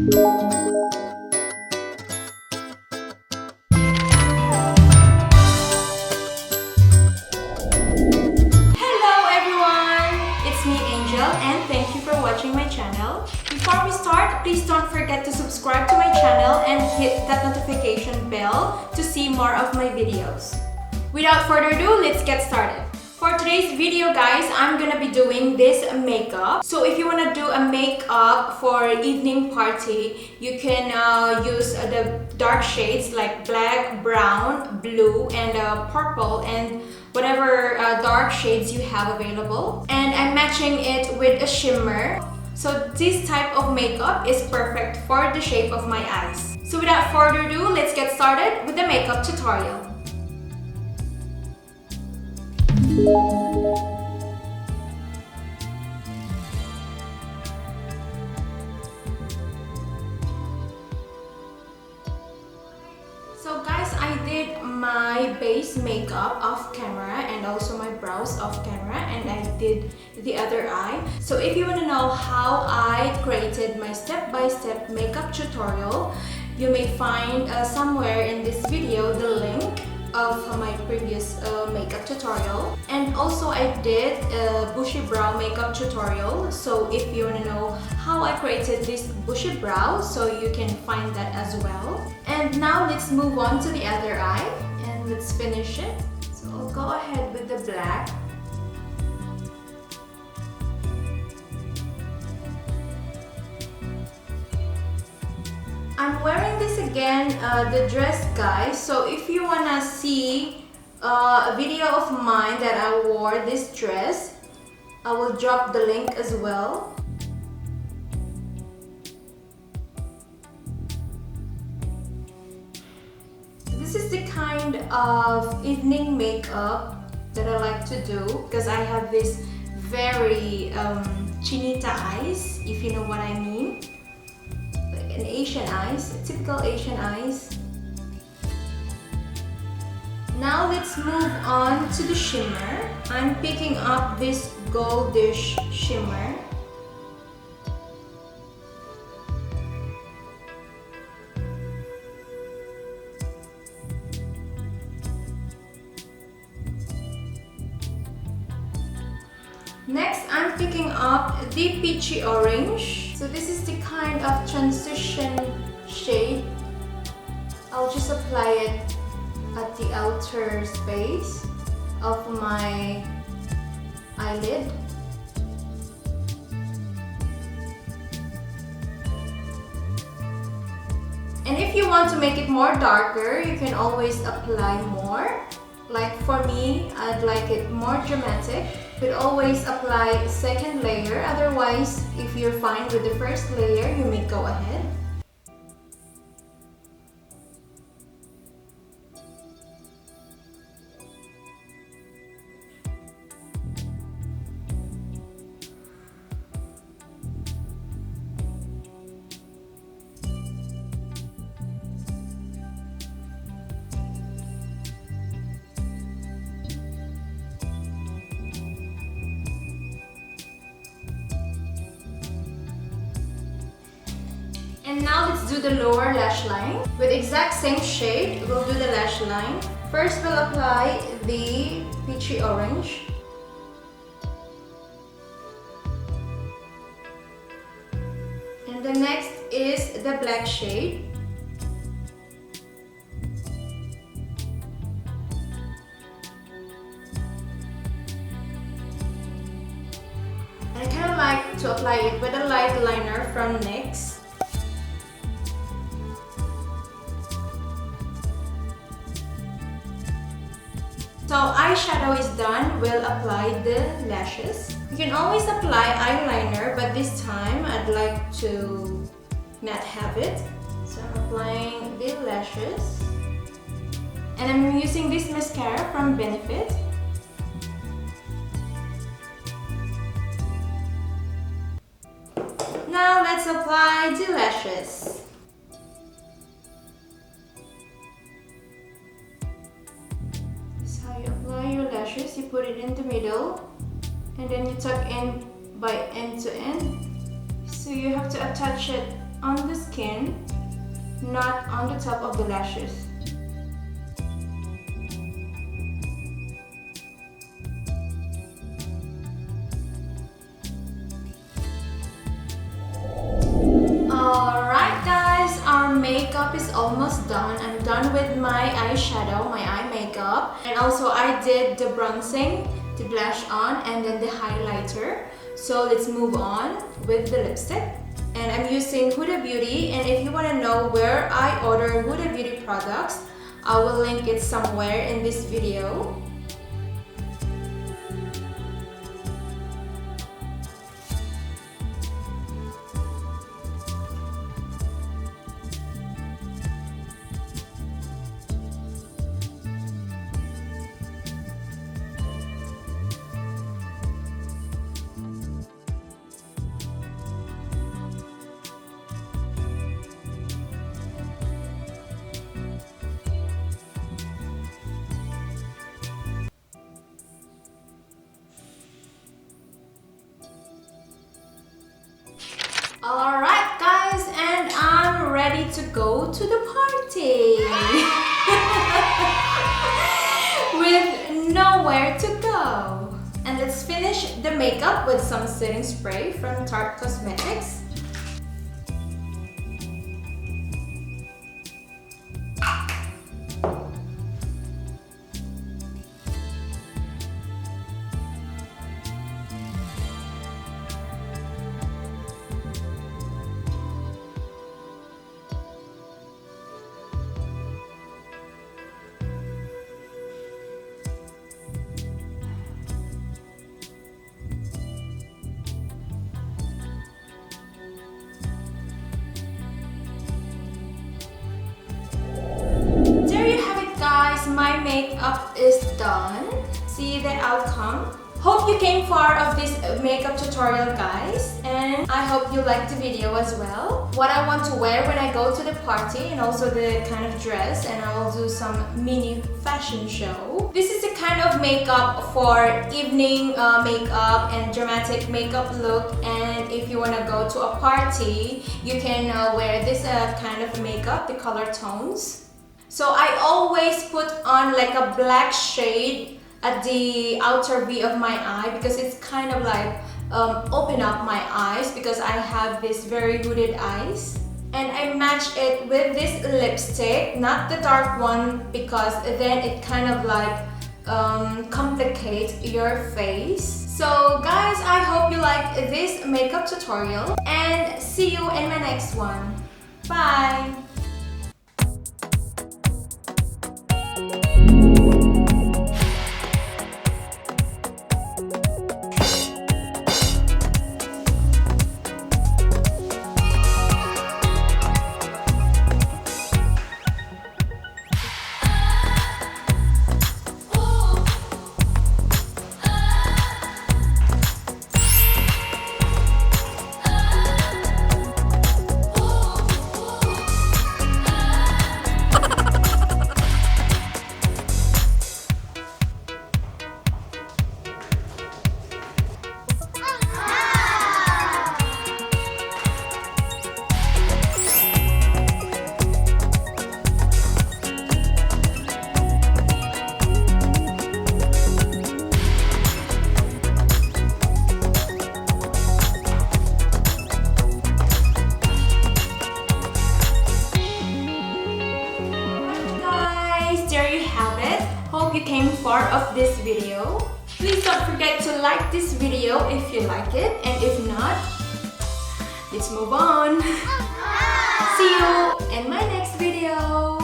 And thank you for watching my channel. Before we start, please don't forget to subscribe to my channel and hit that notification bell to see more of my videos. Without further ado, let's get started. For today's video guys, I'm gonna be doing this makeup. So if you wanna do a makeup for evening party, you can use the dark shades like black, brown, blue, and purple, and whatever dark shades you have available. And I'm matching it with a shimmer. So this type of makeup is perfect for the shape of my eyes. So without further ado, let's get started with the makeup tutorial. So guys, I did my base makeup off camera and also my brows off camera, and I did the other eye. So if you want to know how I created my step-by-step makeup tutorial, you may find somewhere in this video the link of my previous makeup tutorial. And also I did a bushy brow makeup tutorial, so if you want to know how I created this bushy brow, so you can find that as well. And now let's move on to the other eye and let's finish it. So I'll go ahead with the black. I'm wearing this again, the dress guys. So if you wanna see a video of mine that I wore this dress, I will drop the link as well. This is the kind of evening makeup that I like to do because I have this very chinita eyes, if you know what I mean. An Asian eyes, typical Asian eyes. Now let's move on to the shimmer. I'm picking up this goldish shimmer. Next, I'm picking up the peachy orange. So this is the kind of transition shade. I'll just apply it at the outer space of my eyelid. And if you want to make it more darker, you can always apply more. Like for me, I'd like it more dramatic. But always apply a second layer. Otherwise, if you're fine with the first layer, you may go ahead. And now let's do the lower lash line. With exact same shade, we'll do the lash line. First, we'll apply the peachy orange. And the next is the black shade. And I kind of like to apply it with a light liner from NYX. So eyeshadow is done, we'll apply the lashes. You can always apply eyeliner, but this time I'd like to not have it. So I'm applying the lashes. And I'm using this mascara from Benefit. Now let's apply the lashes. You put it in the middle and then you tuck in by end to end. So you have to attach it on the skin, not on the top of the lashes. Alright guys, our makeup is almost done. I'm done with my eyeshadow, my eye makeup. And also I did the bronzing, the blush on, and then the highlighter. So let's move on with the lipstick. And I'm using Huda Beauty, and if you want to know where I order Huda Beauty products, I will link it somewhere in this video. Alright guys, and I'm ready to go to the party with nowhere to go. And let's finish the makeup with some setting spray from Tarte Cosmetics. My makeup is done. See the outcome. Hope you came far of this makeup tutorial guys, and I hope you liked the video as well. What I want to wear when I go to the party, and also the kind of dress, and I will do some mini fashion show. This is the kind of makeup for evening makeup and dramatic makeup look, and if you want to go to a party, you can wear this kind of makeup, the color tones. So I always put on like a black shade at the outer V of my eye because it's kind of like open up my eyes because I have this very hooded eyes. And I match it with this lipstick, not the dark one because then it kind of like complicates your face. So guys, I hope you like this makeup tutorial and see you in my next one. Bye! Hope you came far of this video. Please don't forget to like this video if you like it, and if not, let's move on. See you in my next video.